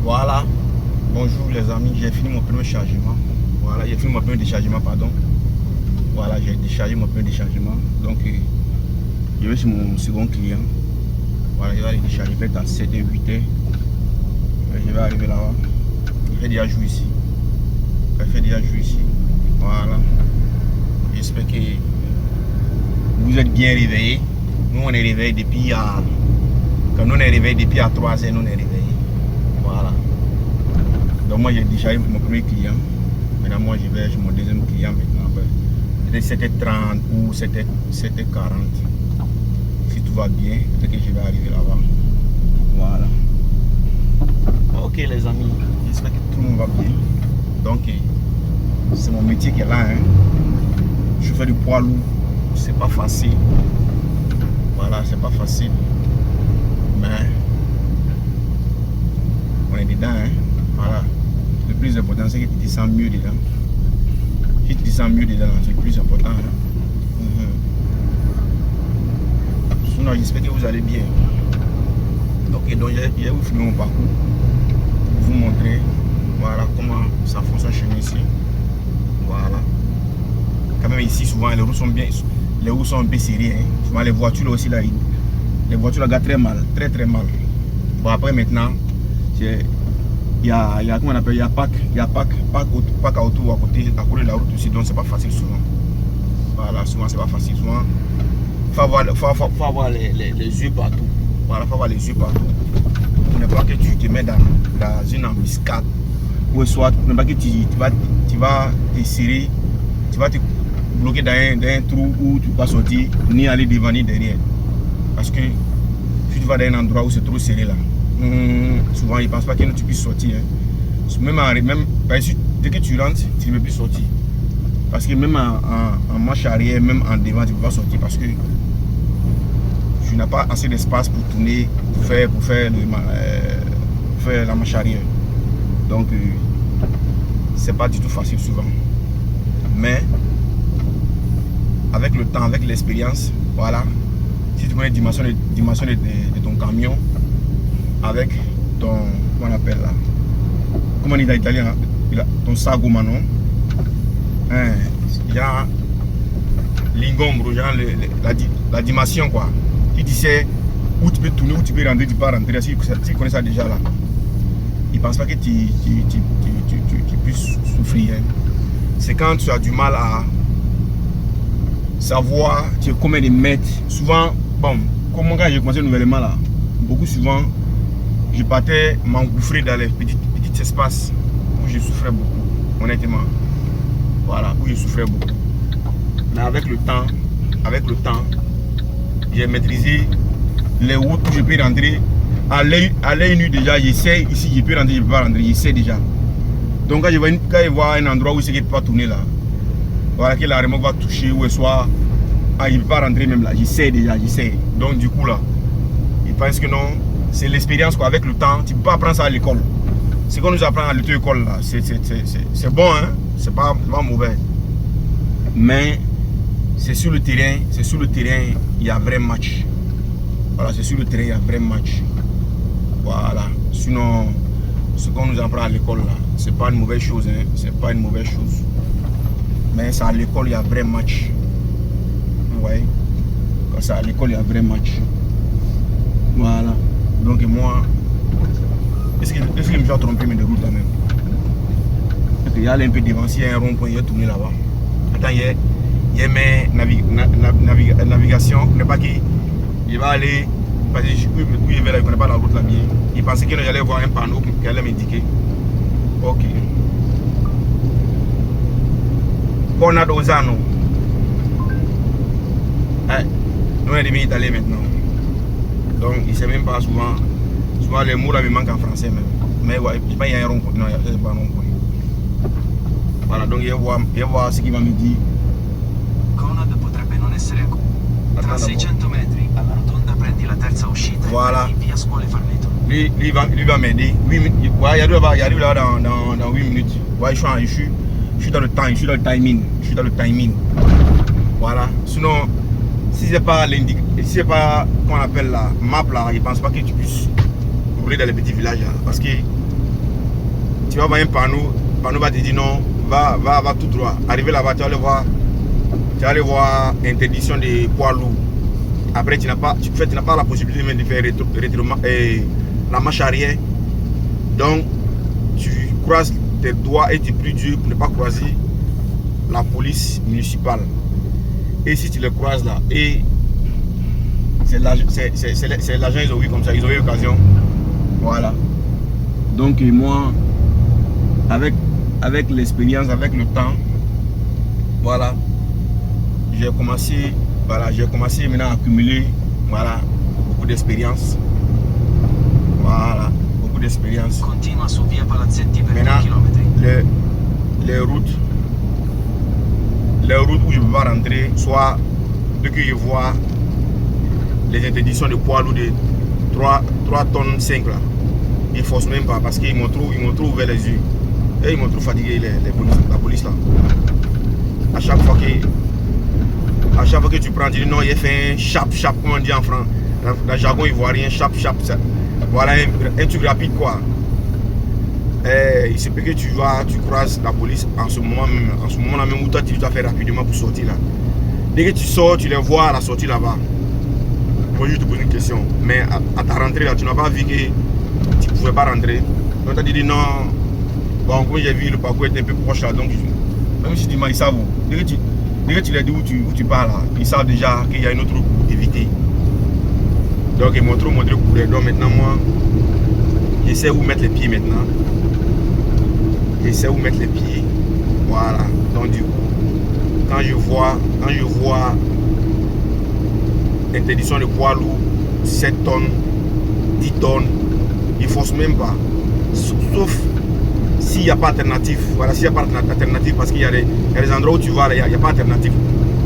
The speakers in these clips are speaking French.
Voilà. Bonjour les amis, j'ai fini mon premier chargement. Voilà, j'ai fini mon premier déchargement, pardon. Voilà, j'ai déchargé mon premier déchargement. Donc, je vais sur mon second client. Voilà, je vais aller décharger peut-être à 7h, 8h. Je vais arriver là-bas. Il fait déjà jour ici. Il fait déjà jour ici. Voilà. J'espère que vous êtes bien réveillés. Nous, on est réveillés depuis quand nous on est réveillés depuis à 3h, nous on est réveillés. Voilà. Donc moi j'ai déchargé mon premier client. Maintenant moi je vais sur mon deuxième client maintenant. Peut-être 7h30 ou 7h40. Si tout va bien, peut-être que je vais arriver là-bas. Voilà. Ok les amis, j'espère que tout le monde va bien. Donc c'est mon métier qui est là. Hein. Je fais du poids lourd. C'est pas facile. Voilà, c'est pas facile. Mais on est dedans. Hein. Voilà. Le plus important c'est que tu te sens mieux dedans. Si tu te sens mieux dedans, c'est le plus important. Hein. Sinon, j'espère que vous allez bien. Ok, donc je vais vous filmer mon parcours pour vous montrer voilà, comment ça fonctionne chez nous ici. Voilà. Quand même ici, souvent les roues sont bien, les roues sont un peu serrées. Hein. Souvent les voitures là aussi, là, les voitures là gardent très mal, très mal. Bon après maintenant, il y a comment on appelle, il y a pack à auto à côté de la route aussi, donc c'est pas facile souvent. Voilà, souvent c'est pas facile. Souvent, faut avoir les yeux partout. Voilà, faut avoir les yeux partout. Pour ne pas que tu te mets dans une embuscade. Ou soit, pour ne pas que tu vas te serrer, tu vas te bloquer dans un trou où tu ne peux pas sortir, ni aller devant ni derrière. Parce que si tu vas dans un endroit où c'est trop serré là, souvent ils ne pensent pas que tu puisses sortir. Hein. Même dès que tu rentres, tu ne peux plus sortir. Parce que même en marche arrière, même en devant, tu ne peux pas sortir parce que tu n'as pas assez d'espace pour tourner, pour faire la marche arrière. Donc, c'est pas du tout facile souvent. Mais, avec le temps, avec l'expérience, voilà, si tu connais la dimension de ton camion, avec ton, comment on appelle là, comment on dit en italien, ton sagomano, hein, il y a l'ingombro, la dimension quoi. Si tu sais où tu peux tourner, où tu peux rentrer, tu peux rentrer. Si tu connais ça déjà là, ils ne pensent pas que tu puisses souffrir. Hein. C'est quand tu as du mal à savoir tu es combien de mètres. Souvent, bon, comme quand j'ai commencé nouvellement là, beaucoup souvent, je partais m'engouffrer dans les petits espaces où je souffrais beaucoup, honnêtement. Voilà, où je souffrais beaucoup. Mais avec le temps, j'ai maîtrisé les routes où je peux rentrer. À l'œil nu déjà, j'essaie. Ici, je peux rentrer, je ne peux pas rentrer, j'essaie déjà. Donc quand je vois un endroit où c'est qu'il ne peut pas tourner là, voilà que la remorque va toucher ou soit, il ne peut pas rentrer même là, j'essaie déjà, j'essaie. Donc du coup là, ils pensent que non, c'est l'expérience quoi, avec le temps, tu ne peux pas apprendre ça à l'école. Ce qu'on nous apprend à l'auto-école là, c'est bon, hein, c'est pas mauvais. Mais c'est sur le terrain, il y a un vrai match. Voilà, c'est sur le terrain, il y a un vrai match. Voilà. Sinon, ce qu'on nous apprend à l'école là, c'est pas une mauvaise chose, hein. C'est pas une mauvaise chose. Mais ça à l'école, il y a un vrai match. Ouais. Quand ça à l'école, il y a un vrai match. Voilà. Donc moi, est-ce que je me suis trompé mais de route quand même? Il y a un peu devant, s'il y a un rond-point, il y a tourné là-bas. Attends, il y a mes navigations, n'est pas qui il va aller, parce que où il va là, il ne connaît pas la route là bien. Il pensait qu'il allait voir un panneau qui allait m'indiquer. Ok. Corna d'Ozano. Nous on est devenu italien maintenant. Donc il ne sait même pas souvent les mots là me manquent en français même. Mais ouais, je sais pas, il y a un rond-point. Non, il n'y a pas un rond-point. Voilà, donc il va voir ce qu'il va me dire. Conad potrebbe non essere tra 600 metri alla rotonda prendi la terza uscita voilà. E via Scuole Farneto. Lui va m'aider. Ouais, il arrive là dans 8 minutes. Ouais, je suis dans le temps, je suis dans le timing. Voilà. Sinon, si c'est pas comment on appelle la map là, il ne pense pas que tu puisses rouler dans les petits villages là. Parce que tu vas voir un panneau, le panneau va te dire non, va tout droit. Arrivé là-bas, tu vas aller voir interdiction des poids lourds. Après, tu n'as pas la possibilité même de faire la marche arrière. Donc, tu croises tes doigts et tu pries Dieu pour ne pas croiser la police municipale. Et si tu les croises là, et c'est l'agent, ils ont vu comme ça, ils ont eu l'occasion. Voilà. Donc, moi, avec l'expérience, avec le temps, voilà, j'ai commencé maintenant à accumuler, voilà, beaucoup d'expérience. Voilà, beaucoup d'expérience. Continua su via Palazzetti per 2 Maintenant, km. les routes où je ne peux pas rentrer, soit dès que je vois les interdictions de poids lourds de 3 tonnes 5 là, ils ne forcent même pas parce qu'ils m'ont trop ouvert les yeux. Et ils m'ont trop fatigué la police là. À chaque fois que tu prends, tu dis non, il a fait un chap, comme on dit en France. Dans le jargon ivoirien, chap, voilà un truc rapide quoi. Et il se peut que tu croises la police en ce moment là même où toi tu dois faire rapidement pour sortir là. Dès que tu sors, tu les vois à la sortie là-bas. Moi je te pose une question. Mais à ta rentrée là, tu n'as pas vu que tu ne pouvais pas rentrer. Donc tu as dit non. Bon, comme j'ai vu le parcours était un peu proche là, donc même si tu dis, ils savent. Dès que tu leur dis où tu pars là, ils savent déjà qu'il y a une autre route pour éviter. Donc ils m'ont trop montré le couleur. Donc maintenant moi, j'essaie où mettre les pieds maintenant. J'essaie où mettre les pieds. Voilà. Donc du coup, quand je vois interdiction de poids lourd, 7 tonnes, 10 tonnes, ils ne forcent même pas. Sauf s'il n'y a pas d'alternative. Voilà, s'il n'y a pas d'alternative, parce qu'il y a des endroits où tu vas, il n'y a pas d'alternative.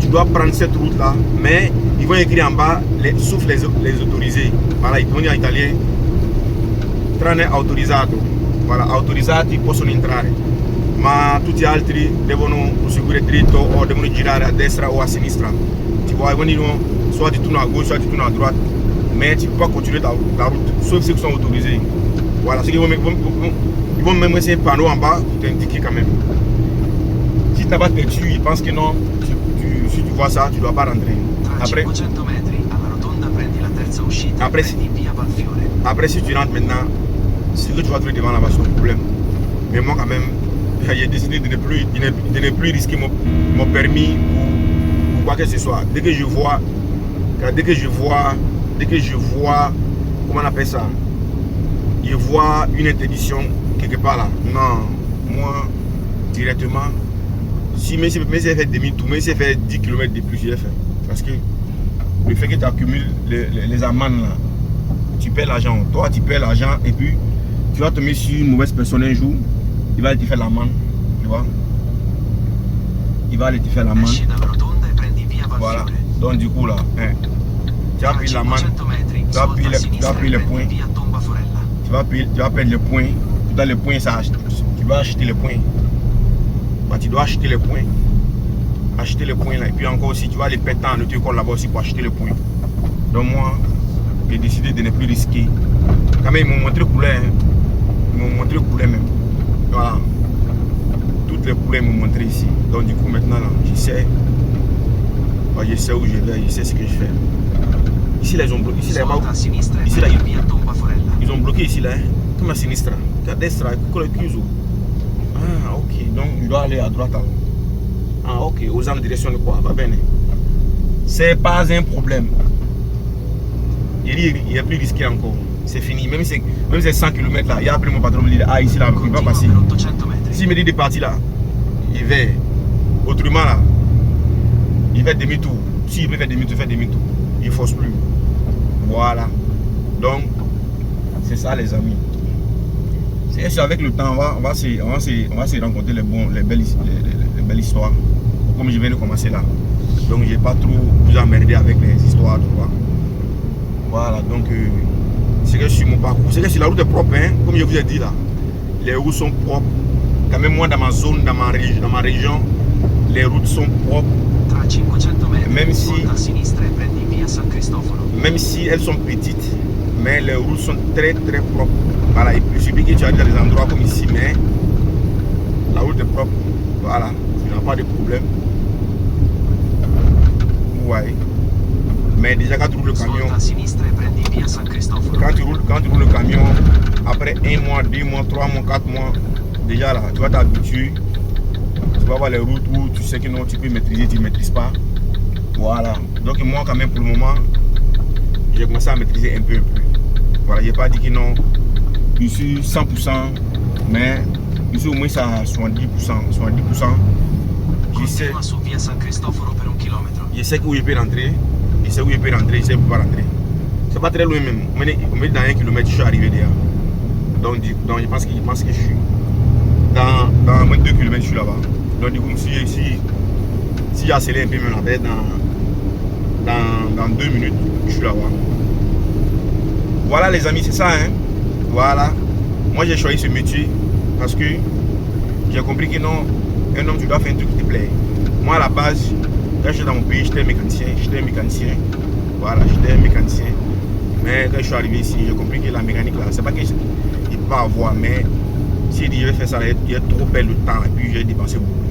Tu dois prendre cette route là, mais ils vont écrire en bas, sauf les autorisés. Voilà, ils vont dire en italien, tranne autorizzato. Voilà, autorizzato possono entrare. Ma tutti gli altri devono proseguire dritto o devono girare a destra o a sinistra. Tu vois, ils vont dire soit tu tournes à gauche, soit tu tournes à droite. Mais tu ne peux pas continuer la route, sauf ceux qui sont autorisés. Voilà, ils vont même laisser un panneau en bas pour t'indiquer quand même. Si tu n'as pas de dessus, ils pensent que non, si tu vois ça, tu ne dois pas rentrer. Après, si tu rentres maintenant, c'est que tu vas trouver devant là-bas, c'est un problème. Mais moi quand même, j'ai décidé de ne plus risquer mon permis ou quoi que ce soit. Dès que je vois, comment on appelle ça, je vois une interdiction quelque part là. Non, moi, directement, mais si j'ai fait demi-tour, mais si j'ai fait 10 km de plus, j'ai fait. Parce que le fait que tu accumules les amendes là, tu perds l'argent. Toi, tu perds l'argent et puis tu vas tomber sur une mauvaise personne un jour, il va aller te faire l'amende, tu vois. Il va aller te faire l'amende. Voilà. Donc du coup là, tu as pris l'amende, tu as pris les points. Tu vas perdre les points. Dans les points, tu vas acheter les points. Bah, tu dois acheter les points. Acheter les points là. Et puis encore aussi, tu vas les péter en autre là-bas aussi pour acheter les points. Donc moi, j'ai décidé de ne plus risquer. Quand même, ils m'ont montré couleur. Hein. Ils m'ont montré couleur même. Voilà. Toutes les couleurs m'ont montré ici. Donc du coup, maintenant, là, je sais. Bah, je sais où je vais, je sais ce que je fais. Ici, là, ils ont bloqué. Ici, là, ils ont bloqué ici, là. Comme à sinistra. A destra, quello è chiuso. Ah, ok. Donc, je dois aller à droite. Ah, ok. Aux en direction de quoi? Va bene. C'est pas un problème. Il est plus risqué encore. C'est fini. Même si c'est 100 km là, il a appelé mon patron, il dit ah, ici, là, il ne va pas passer. S'il me dit de partir là, il va. Autrement là, il fait demi-tour. S'il veut faire demi-tour, il fait demi-tour. Il ne force plus. Voilà. Donc, c'est ça, les amis. C'est avec le temps, on va se rencontrer les belles histoires. Comme je viens de commencer là. Donc, je n'ai pas trop vous emmerder avec les histoires, tu vois. Voilà, donc, c'est que sur mon parcours, c'est que si la route est propre, hein, comme je vous ai dit là, les routes sont propres. Quand même, moi, dans ma zone, dans ma région, les routes sont propres. Même si elles sont petites, mais les routes sont très propres. Voilà, il suffit que tu ailles dans des endroits comme ici, mais la route est propre. Voilà, tu n'as pas de problème. Ouais. Mais déjà quand tu roules le camion, quand tu roules le camion, après 1 mois, 2 mois, 3 mois, 4 mois, déjà là, tu vas t'habituer. Tu vas voir les routes où tu sais que non, tu peux maîtriser, tu ne maîtrises pas. Voilà. Donc moi quand même pour le moment, j'ai commencé à maîtriser un peu. Voilà, j'ai pas dit que non, je suis 100%, mais je suis au moins à 70%. Je sais où je peux rentrer, je sais où je peux rentrer, je sais où je peux pas rentrer. C'est pas très loin même. On met dans 1 kilomètre, je suis arrivé déjà. Donc je pense que je suis dans moins de 2 km, je suis là-bas. Donc du coup, si j'accélère un peu même après, dans 2 minutes, je suis là-bas. Voilà les amis, c'est ça, hein. Voilà. Moi j'ai choisi ce métier parce que j'ai compris que non, un homme tu dois faire un truc qui te plaît. Moi à la base, quand j'étais dans mon pays, j'étais mécanicien. Voilà, j'étais mécanicien. Mais quand je suis arrivé ici, j'ai compris que la mécanique là, c'est pas que je ne peux pas avoir, mais si je vais faire ça, il y a trop perdre le temps et puis j'ai dépensé beaucoup.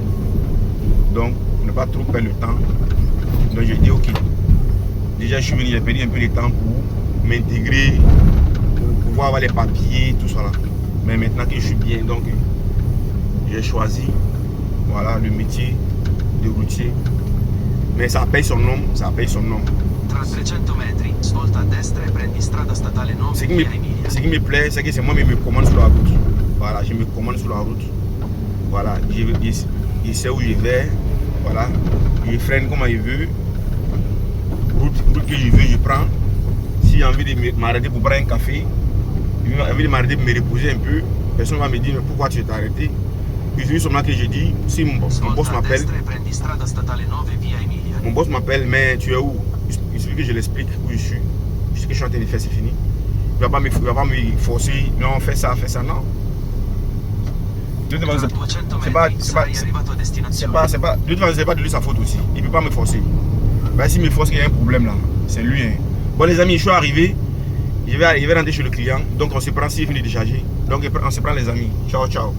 Donc, ne pas trop perdre le temps. Donc j'ai dit ok. Déjà je suis venu, j'ai perdu un peu de temps pour m'intégrer, pour pouvoir avoir les papiers, tout ça là. Mais maintenant que je suis bien, donc j'ai choisi voilà, le métier de routier. Mais ça paye son nom, ça paye son nom. Ce qui me plaît, c'est que c'est moi qui me commande sur la route. Voilà, je me commande sur la route. Voilà, je sais où je vais. Voilà, je freine comme je veux. Route que je veux, je prends. Si j'ai envie de m'arrêter pour prendre un café, j'ai envie de m'arrêter pour me reposer un peu, personne ne va me dire mais pourquoi tu t'es arrêté. Puis c'est seulement que je dis, si mon boss m'appelle, mais tu es où? Il suffit que je l'explique où je suis. Ce que je suis en train de faire, c'est fini. Il ne va pas me forcer, non, fais ça, non. De toute façon, c'est pas de lui sa faute aussi. Il ne peut pas me forcer. Ben, s'il me force qu'il y a un problème là, c'est lui. Hein. Bon les amis, je suis arrivé. Je vais rentrer chez le client. Donc on se prend s'il finit de décharger. Donc on se prend les amis. Ciao, ciao.